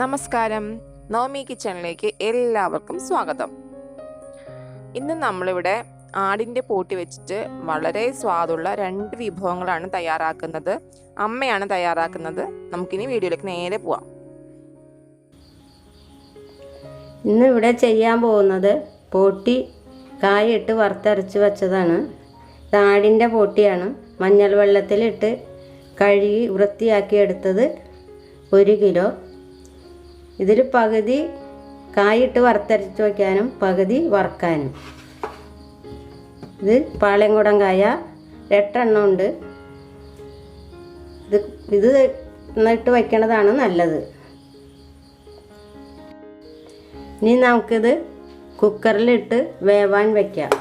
നമസ്കാരം, നവമി കിച്ചണിലേക്ക് എല്ലാവർക്കും സ്വാഗതം. ഇന്ന് നമ്മളിവിടെ ആടിൻ്റെ പോട്ടി വെച്ചിട്ട് വളരെ സ്വാദുള്ള 2 വിഭവങ്ങളാണ് തയ്യാറാക്കുന്നത്. അമ്മയാണ് തയ്യാറാക്കുന്നത്. നമുക്കിനി വീഡിയോയിലേക്ക് നേരെ പോവാം. ഇന്ന് ഇവിടെ ചെയ്യാൻ പോകുന്നത് പോട്ടി കായിട്ട് വറുത്തരച്ച് വെച്ചതാണ്. ആടിൻ്റെ പോട്ടിയാണ്. മഞ്ഞൾ വെള്ളത്തിലിട്ട് കഴുകി വൃത്തിയാക്കി എടുത്തത് 1 കിലോ. ഇതിൽ പകുതി കായിട്ട് വറുത്തരച്ച് വയ്ക്കാനും പകുതി വറുക്കാനും. ഇത് പാളയംകുടം കായ 8 എണ്ണം ഉണ്ട്. ഇത് നട്ട് വയ്ക്കണതാണ് നല്ലത്. ഇനി നമുക്കിത് കുക്കറിലിട്ട് വേവാൻ വയ്ക്കാം.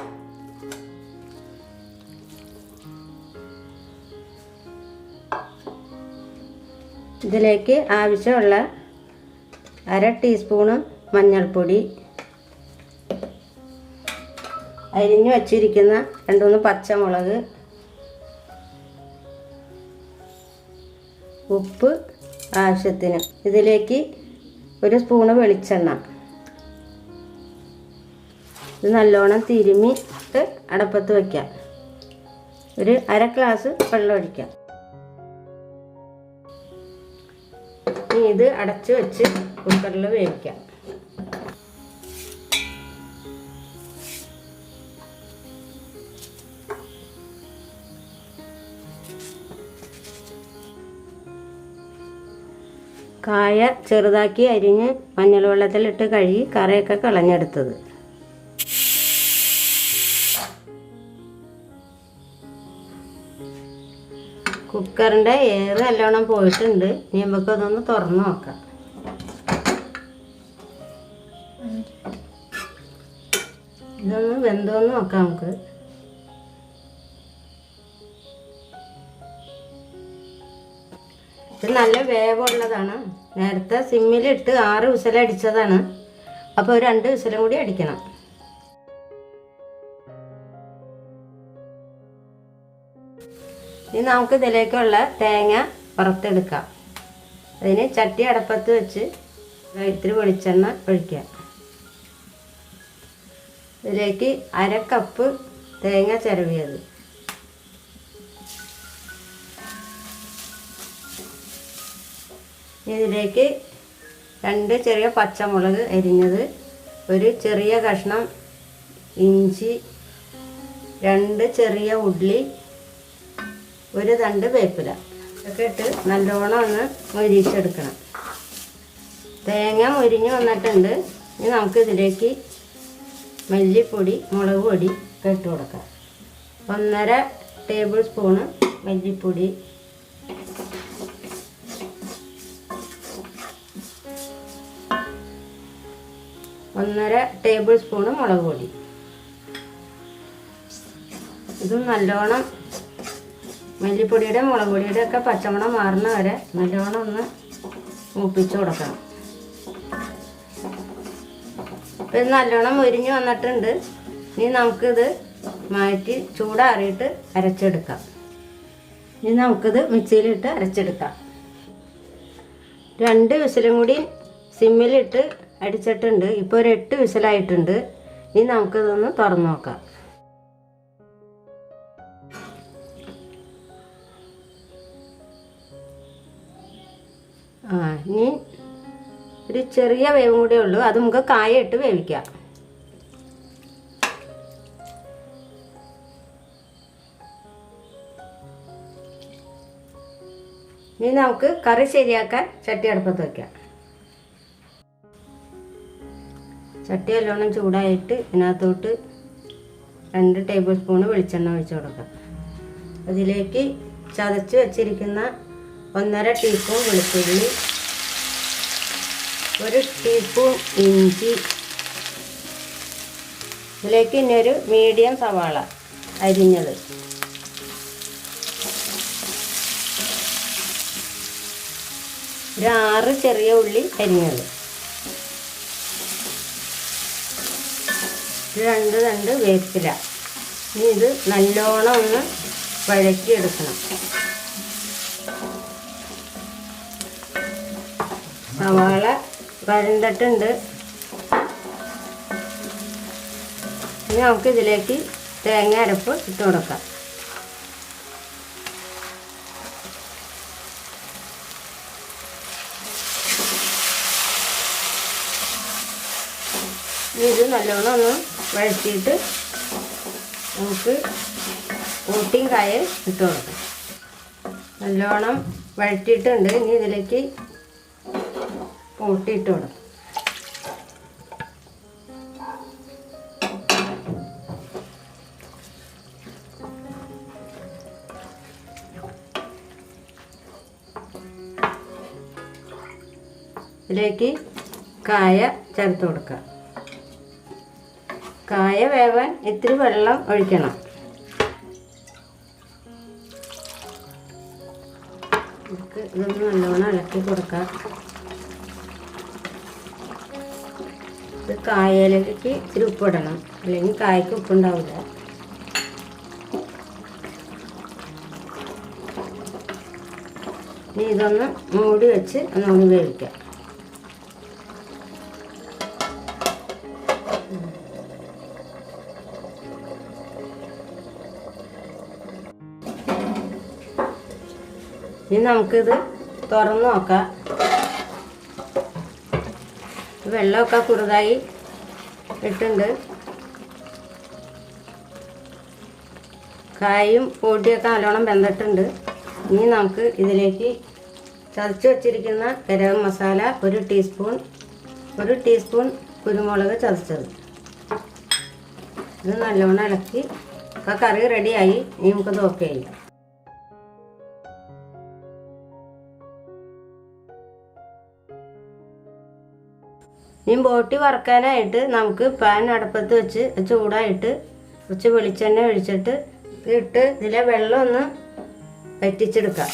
ഇതിലേക്ക് ആവശ്യമുള്ള 1/2 ടീസ്പൂണ് മഞ്ഞൾപ്പൊടി, അരിഞ്ഞു വച്ചിരിക്കുന്ന 2-3 പച്ചമുളക്, ഉപ്പ് ആവശ്യത്തിന്. ഇതിലേക്ക് 1 സ്പൂണ് വെളിച്ചെണ്ണ. ഇത് നല്ലോണം തിരുമ്മിട്ട് അടപ്പത്ത് വയ്ക്കാം. 1/2 ഗ്ലാസ് വെള്ളം ഒഴിക്കാം. ഇനി ഇത് അടച്ചു വെച്ച് കുക്കറിൽ വേവിക്കാം. കായ ചെറുതാക്കി അരിഞ്ഞ് മഞ്ഞൾ വെള്ളത്തിലിട്ട് കഴുകി കറയൊക്കെ കളഞ്ഞെടുത്തത്. കുക്കറിൻ്റെ എയർ നല്ലോണം പോയിട്ടുണ്ട്. ഇനി നമുക്ക് അതൊന്ന് തുറന്ന് നോക്കാം. ഇതൊന്ന് വെന്തോന്ന് നോക്കാം നമുക്ക്. ഇത് നല്ല വേവുള്ളതാണ്. നേരത്തെ സിമ്മിലിട്ട് 6 വിസിലടിച്ചതാണ്. അപ്പോൾ 2 വിസിലും കൂടി അടിക്കണം. ഇനി നമുക്ക് ഇതിലേക്കുള്ള തേങ്ങ വറുത്തെടുക്കാം. അതിന് ചട്ടി അടപ്പത്ത് വെച്ച് ഇത്തിരി വെളിച്ചെണ്ണ ഒഴിക്കാം. ഇതിലേക്ക് 1/2 കപ്പ് തേങ്ങ ചിരവിയത്, ഇതിലേക്ക് 2 ചെറിയ പച്ചമുളക് അരിഞ്ഞത്, 1 ചെറിയ കഷ്ണം ഇഞ്ചി, 2 ചെറിയ ഉള്ളി, 1 തണ്ട് വേപ്പില ഇതൊക്കെ ഇട്ട് നല്ലോണം ഒന്ന് മൊരിച്ചെടുക്കണം. തേങ്ങ മൊരിഞ്ഞ് വന്നിട്ടുണ്ട്. ഇനി നമുക്ക് ഇതിലേക്ക് മല്ലിപ്പൊടി, മുളക് പൊടി ഒക്കെ ഇട്ട് കൊടുക്കാം. 1.5 ടേബിൾ സ്പൂണ് മല്ലിപ്പൊടി, 1.5 ടേബിൾ സ്പൂണ് മുളക് പൊടി. ഇതും നല്ലോണം മല്ലിപ്പൊടിയുടെ മുളക് പൊടിയുടെ ഒക്കെ പച്ചമണം മാറുന്ന വരെ നല്ലോണം ഒന്ന് മൂപ്പിച്ച് കൊടുക്കണം. ഇപ്പം ഇത് നല്ലോണം മൊരിഞ്ഞ് വന്നിട്ടുണ്ട്. ഇനി നമുക്കിത് മാറ്റി ചൂടാറിയിട്ട് അരച്ചെടുക്കാം. ഇനി നമുക്കിത് മിക്സിയിലിട്ട് അരച്ചെടുക്കാം. 2 വിസിലും കൂടി സിമ്മിലിട്ട് അടിച്ചിട്ടുണ്ട്. ഇപ്പോൾ 8 വിസിലായിട്ടുണ്ട്. ഇനി നമുക്കിതൊന്ന് തുറന്ന് നോക്കാം. ഇനി ഒരു ചെറിയ വേവും കൂടെ ഉള്ളൂ. അത് നമുക്ക് കായ ഇട്ട് വേവിക്കാം. ഇനി നമുക്ക് കറി ശരിയാക്കാൻ ചട്ടി അടുപ്പത്ത് വയ്ക്കാം. ചട്ടി നല്ലോണം ചൂടായിട്ട് ഇതിനകത്തോട്ട് 2 ടേബിൾ സ്പൂണ് വെളിച്ചെണ്ണ ഒഴിച്ച് കൊടുക്കാം. അതിലേക്ക് ചതച്ച് വെച്ചിരിക്കുന്ന 1.5 ടീസ്പൂൺ വെളുത്തുള്ളി, 1 ടീസ്പൂൺ ഇഞ്ചി, ഇതിലേക്ക് ഇനി 1 മീഡിയം സവാള അരിഞ്ഞത്, 6 ചെറിയ ഉള്ളി അരിഞ്ഞത്, 2 തണ്ട് വേപ്പില. ഇനി ഇത് നല്ലോണം ഒന്ന് വഴറ്റിയെടുക്കണം. സവാള വഴണ്ടിട്ടുണ്ട്. ഇനി നമുക്ക് ഇതിലേക്ക് തേങ്ങ അരപ്പ് ഇട്ട് കൊടുക്കാം. ഇത് നല്ലോണം ഒന്ന് വഴറ്റിയിട്ട് നമുക്ക് പോട്ടിയും കായും ഇട്ട് കൊടുക്കാം. നല്ലോണം വഴറ്റിയിട്ടുണ്ട്. ഇനി ഇതിലേക്ക് പോട്ടി ഇട്ട് കൊടുക്കാം. ഇതിലേക്ക് കായ ചേർത്ത് കൊടുക്കുക. കായ വേവാൻ ഇത്തിരി വെള്ളം ഒഴിക്കണം. ഇതൊന്ന് നല്ലോണം ഇളക്കി കൊടുക്കാം. ഇത് കായയിലേക്ക് ഇത്തിരി ഉപ്പിടണം, അല്ലെങ്കിൽ കായ്ക്ക് ഉപ്പുണ്ടാവില്ല. ഇനി ഇതൊന്ന് മൂടി വെച്ച് ഒന്നുകൂടി വേവിക്കാം. ഇനി നമുക്കിത് തുറന്ന് നോക്കാം. വെള്ളമൊക്കെ കുറുതായി ഇട്ടുണ്ട്. കായും പൊടിയൊക്കെ നല്ലോണം വെന്തിട്ടുണ്ട്. ഇനി നമുക്ക് ഇതിലേക്ക് ചതച്ച് വച്ചിരിക്കുന്ന ഗരം മസാല 1 ടീസ്പൂൺ കുരുമുളക് ചതച്ചത് ഇത് നല്ലോണം ഇളക്കി. അപ്പോൾ കറി റെഡിയായി. ഇനി നമുക്കത് ഓക്കെ ചെയ്യാം. ഇനി ബോട്ടി വറുക്കാനായിട്ട് നമുക്ക് പാൻ അടുപ്പത്ത് വെച്ച് ചൂടായിട്ട് കുറച്ച് വെളിച്ചെണ്ണ ഒഴിച്ചിട്ട് ഇട്ട് ഇതിലെ വെള്ളം ഒന്ന് വറ്റിച്ചെടുക്കാം.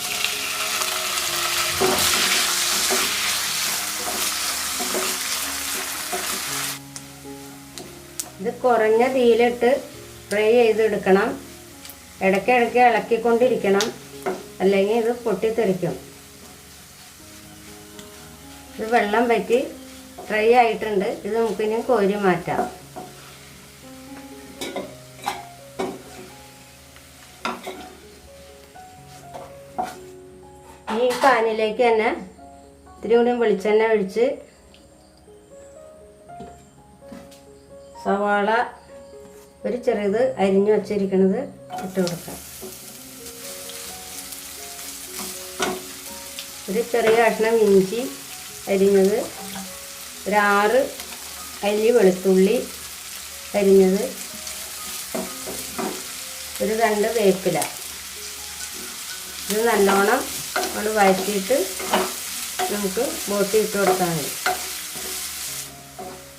ഇത് കുറഞ്ഞ തീയിലിട്ട് ഫ്രൈ ചെയ്തെടുക്കണം. ഇടയ്ക്കിടയ്ക്ക് ഇളക്കിക്കൊണ്ടിരിക്കണം, അല്ലെങ്കിൽ ഇത് പൊട്ടിത്തെറിക്കും. ഇത് വെള്ളം വറ്റി ഫ്രൈ ആയിട്ടുണ്ട്. ഇത് നമുക്കിനി കോരി മാറ്റാം. ഈ പാനിലേക്ക് തന്നെ ഇത്തിരി കൂടി വെളിച്ചെണ്ണ ഒഴിച്ച് സവാള ഒരു ചെറുത് അരിഞ്ഞു വച്ചിരിക്കുന്നത് ഇട്ട് കൊടുക്കാം. ഒരു ചെറിയ കഷ്ണം ഇഞ്ചി അരിഞ്ഞത്, ഒരു 6 അല്ലി വെളുത്തുള്ളി അരിഞ്ഞത്, ഒരു 2 വേപ്പില. ഇത് നല്ലോണം നമ്മൾ വഴറ്റിയിട്ട് നമുക്ക് ബോട്ടി ഇട്ട് കൊടുത്താൽ മതി.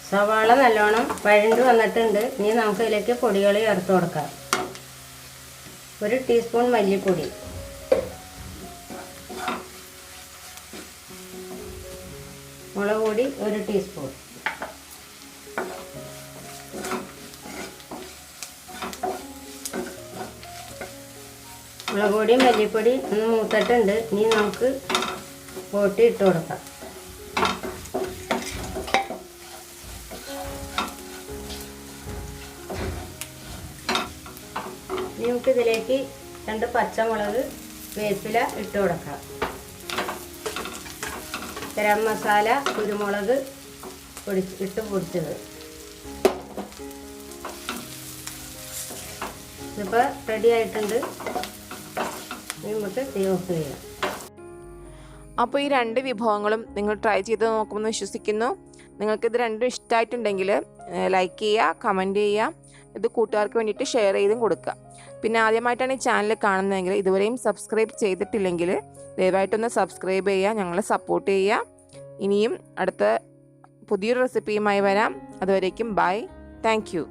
സവാള നല്ലോണം വഴണ്ട് വന്നിട്ടുണ്ട്. ഇനി നമുക്ക് ഇതിലേക്ക് പൊടികൾ ചേർത്ത് കൊടുക്കാം. 1 ടീസ്പൂൺ മല്ലിപ്പൊടി, മുളക് പൊടി 1 ടീസ്പൂൺ, മുളക് പൊടിയും മല്ലിപ്പൊടി ഒന്ന് മൂത്തിട്ടുണ്ട്. ഇനി നമുക്ക് ബോട്ടി ഇട്ട് കൊടുക്കാം. ഇനി നമുക്ക് ഇതിലേക്ക് 2 പച്ചമുളക്, വേപ്പില ഇട്ട് കൊടുക്കാം. ഗരം മസാല, കുരുമുളക് പൊടിച്ചത്. ഇതിപ്പോൾ റെഡി ആയിട്ടുണ്ട്. നമുക്ക് തീ ഓഫ് ചെയ്യാം. അപ്പോൾ ഈ 2 വിഭവങ്ങളും നിങ്ങൾ ട്രൈ ചെയ്ത് നോക്കുമെന്ന് വിശ്വസിക്കുന്നു. നിങ്ങൾക്കിത് രണ്ടും ഇഷ്ടമായിട്ടുണ്ടെങ്കിൽ ലൈക്ക് ചെയ്യുക, കമൻറ്റ് ചെയ്യുക. ഇത് കൂട്ടുകാർക്ക് വേണ്ടിയിട്ട് ഷെയർ ചെയ്തും കൊടുക്കുക. പിന്നെ ആദ്യമായിട്ടാണ് ഈ ചാനൽ കാണുന്നതെങ്കിൽ ഇതുവരെയും സബ്സ്ക്രൈബ് ചെയ്തിട്ടില്ലെങ്കിൽ ദയവായിട്ടൊന്ന് സബ്സ്ക്രൈബ് ചെയ്യുക, ഞങ്ങളെ സപ്പോർട്ട് ചെയ്യുക. ഇനിയും അടുത്ത പുതിയൊരു റെസിപ്പിയുമായി വരാം. അതുവരേക്കും ബൈ. Thank you.